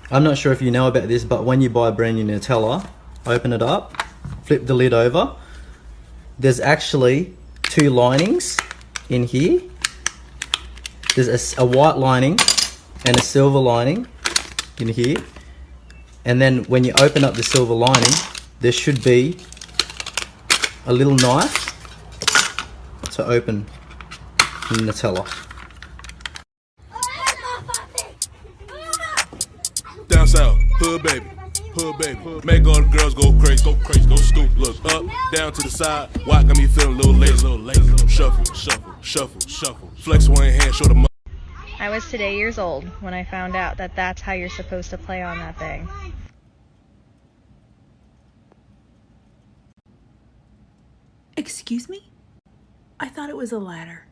I'm not sure if you know about this, but when you buy a brand new Nutella, open it up, flip the lid over. There's actually two linings in here. There's a white lining and a silver lining in here. And then when you open up the silver lining, there should be a little knife to open the Nutella. Down south, hood baby, make all the girls go crazy, go stoop, look up, down to the side. Why got me feeling a little lazy, shuffle, flex one hand, show the. I was today years old when I found out that that's how you're supposed to play on that thing. Excuse me? I thought it was a ladder.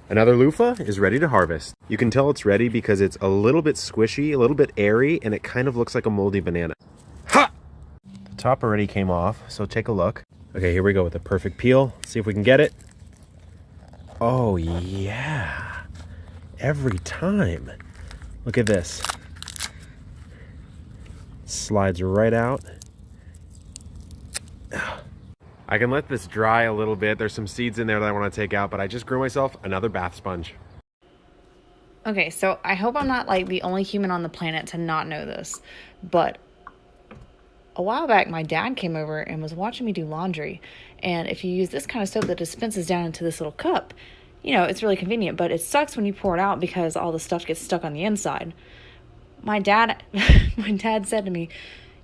Another loofah is ready to harvest. You can tell it's ready because it's a little bit squishy, a little bit airy, and it kind of looks like a moldy banana. Ha! The top already came off, so take a look. Okay, here we go with a perfect peel. See if we can get it. Oh yeah, every time. Look at this. Slides right out. I can let this dry a little bit. There's some seeds in there that I want to take out, but I just grew myself another bath sponge. Okay, so I hope I'm not like the only human on the planet to not know this, but a while back my dad came over and was watching me do laundry, and if you use this kind of soap that dispenses down into this little cup, you know, it's really convenient, but it sucks when you pour it out because all the stuff gets stuck on the inside. My dad said to me,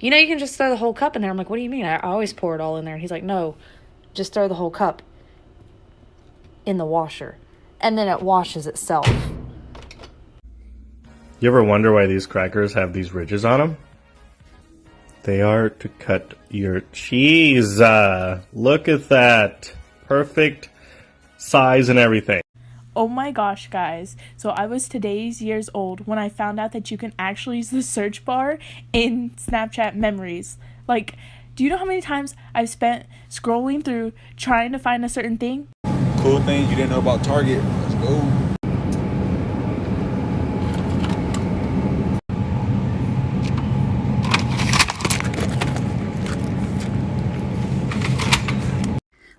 you know, you can just throw the whole cup in there. I'm like, what do you mean? I always pour it all in there. And he's like, no, just throw the whole cup in the washer. And then it washes itself. You ever wonder why these crackers have these ridges on them? They are to cut your cheese. Look at that. Perfect size and everything. Oh my gosh, guys. So I was today's years old when I found out that you can actually use the search bar in Snapchat memories. Like, do you know how many times I've spent scrolling through trying to find a certain thing? Cool things you didn't know about Target. Let's go.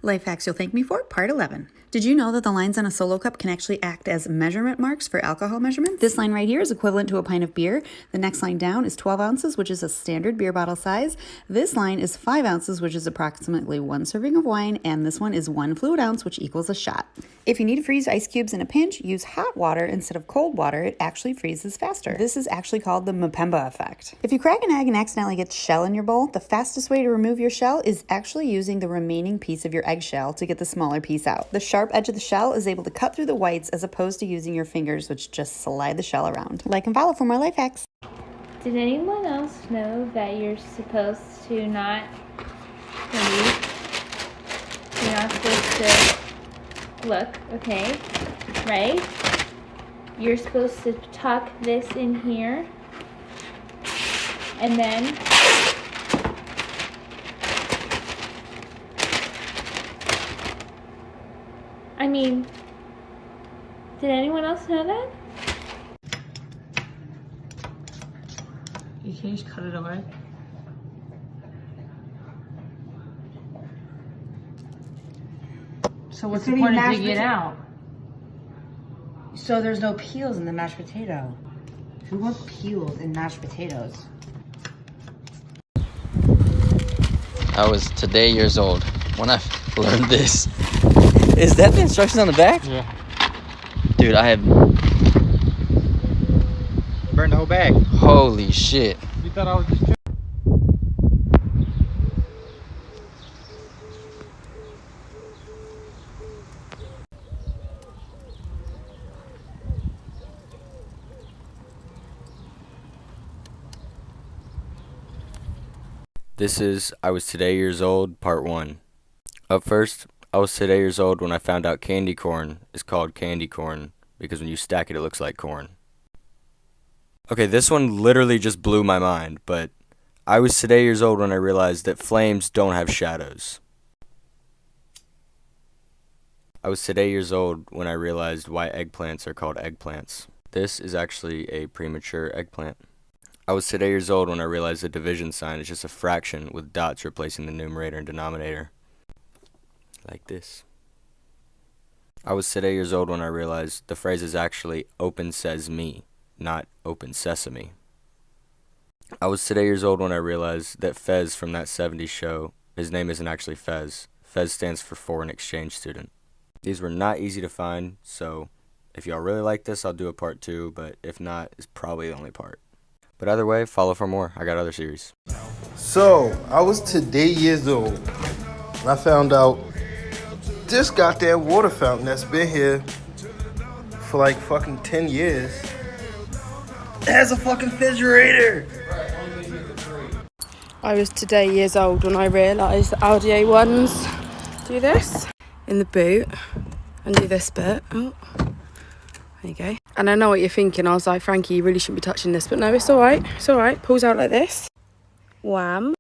Life hacks you'll thank me for, part 11. Did you know that the lines on a Solo cup can actually act as measurement marks for alcohol measurements? This line right here is equivalent to a pint of beer. The next line down is 12 ounces, which is a standard beer bottle size. This line is 5 ounces, which is approximately 1 serving of wine, and this one is 1 fluid ounce, which equals a shot. If you need to freeze ice cubes in a pinch, use hot water instead of cold water. It actually freezes faster. This is actually called the Mpemba effect. If you crack an egg and accidentally get shell in your bowl, the fastest way to remove your shell is actually using the remaining piece of your eggshell to get the smaller piece out. The sharp edge of the shell is able to cut through the whites as opposed to using your fingers, which just slide the shell around. Like and follow for more life hacks. Did anyone else know that you're supposed to not eat? You're not supposed to look, okay? Right? You're supposed to tuck this in here. And then I mean, did anyone else know that? You can just cut it away. So what's the point of digging it out? So there's no peels in the mashed potato. Who wants peels in mashed potatoes? I was today years old when I learned this. Is that the instructions on the back? Yeah. Dude, I have... Burn the whole bag. Holy shit. You thought I was just... This is I Was Today Years Old, Part 1. Up first, I was today years old when I found out candy corn is called candy corn because when you stack it, it looks like corn. Okay, this one literally just blew my mind, but I was today years old when I realized that flames don't have shadows. I was today years old when I realized why eggplants are called eggplants. This is actually a premature eggplant. I was today years old when I realized the division sign is just a fraction with dots replacing the numerator and denominator. Like this. I was today years old when I realized the phrase is actually open says me, not open sesame. I was today years old when I realized that Fez from that 70s show, his name isn't actually Fez. Fez stands for foreign exchange student. These were not easy to find, so if y'all really like this, I'll do a part 2, but if not, it's probably the only part. But either way, follow for more. I got other series. So, I was today years old, and I found out this goddamn water fountain that's been here for like fucking 10 years, it has a fucking refrigerator. I was today years old when I realised the Audi A1s do this in the boot and do this bit. Oh, there you go. And I know what you're thinking. I was like, Frankie, you really shouldn't be touching this. But no, it's all right. It's all right. Pulls out like this. Wham.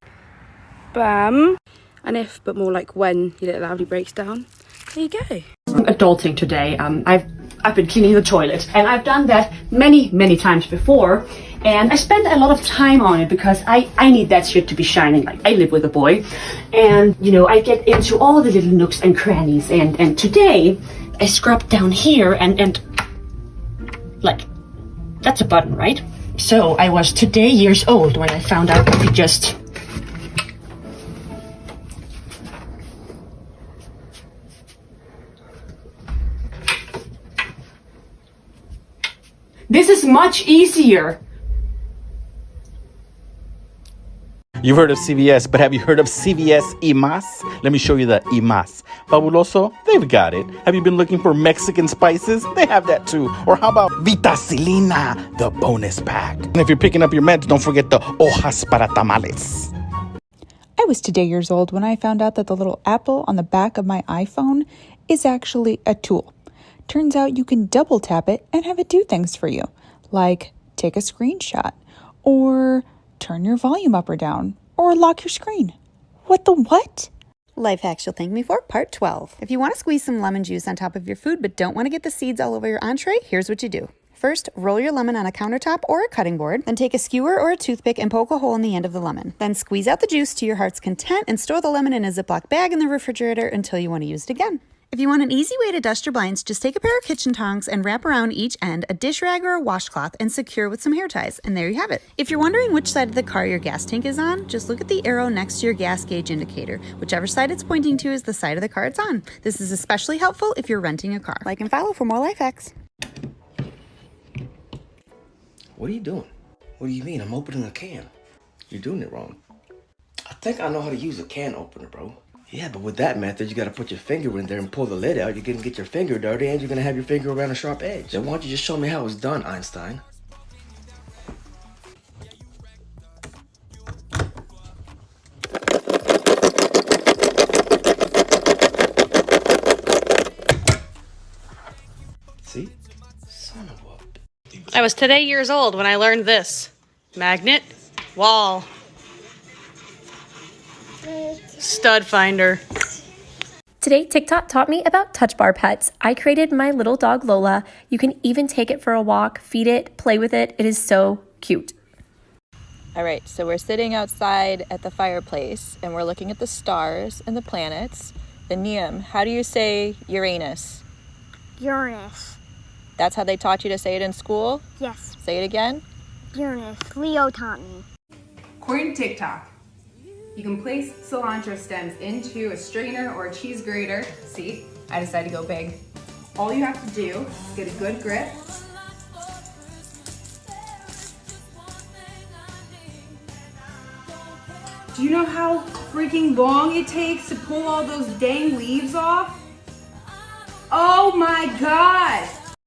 Bam. And if, but more like when your little Audi breaks down. There you go. Adulting today. I've been cleaning the toilet, and I've done that many times before, and I spend a lot of time on it because I need that shit to be shining. Like, I live with a boy, and you know, I get into all the little nooks and crannies, and today I scrubbed down here and like, that's a button, right? So I was today years old when I found out that we just this is much easier. You've heard of CVS, but have you heard of CVS Imas? Let me show you the Imas. Fabuloso, they've got it. Have you been looking for Mexican spices? They have that too. Or how about Vitacilina, the bonus pack? And if you're picking up your meds, don't forget the hojas para tamales. I was today years old when I found out that the little apple on the back of my iPhone is actually a tool. Turns out you can double tap it and have it do things for you, like take a screenshot, or turn your volume up or down, or lock your screen. What the what? Life hacks you'll thank me for, part 12. If you want to squeeze some lemon juice on top of your food but don't want to get the seeds all over your entree, here's what you do. First, roll your lemon on a countertop or a cutting board. Then take a skewer or a toothpick and poke a hole in the end of the lemon. Then squeeze out the juice to your heart's content and store the lemon in a Ziploc bag in the refrigerator until you want to use it again. If you want an easy way to dust your blinds, just take a pair of kitchen tongs and wrap around each end a dish rag or a washcloth and secure with some hair ties, and there you have it. If you're wondering which side of the car your gas tank is on, just look at the arrow next to your gas gauge indicator. Whichever side it's pointing to is the side of the car it's on. This is especially helpful if you're renting a car. Like and follow for more life hacks. What are you doing? What do you mean? I'm opening a can. You're doing it wrong. I think I know how to use a can opener, bro. Yeah, but with that method, you gotta put your finger in there and pull the lid out. You're gonna get your finger dirty and you're gonna have your finger around a sharp edge. Then why don't you just show me how it's done, Einstein? See? Son of a... I was today years old when I learned this. Magnet, wall, stud finder. Today, TikTok taught me about Touch Bar pets. I created my little dog Lola. You can even take it for a walk, feed it, play with it. It is so cute. All right, so we're sitting outside at the fireplace and we're looking at the stars and the planets. And Niam, how do you say Uranus? Uranus. That's how they taught you to say it in school? Yes. Say it again. Uranus. Leo taught me. According to TikTok, you can place cilantro stems into a strainer or a cheese grater. See, I decided to go big. All you have to do is get a good grip. Do you know how freaking long it takes to pull all those dang leaves off? Oh my God!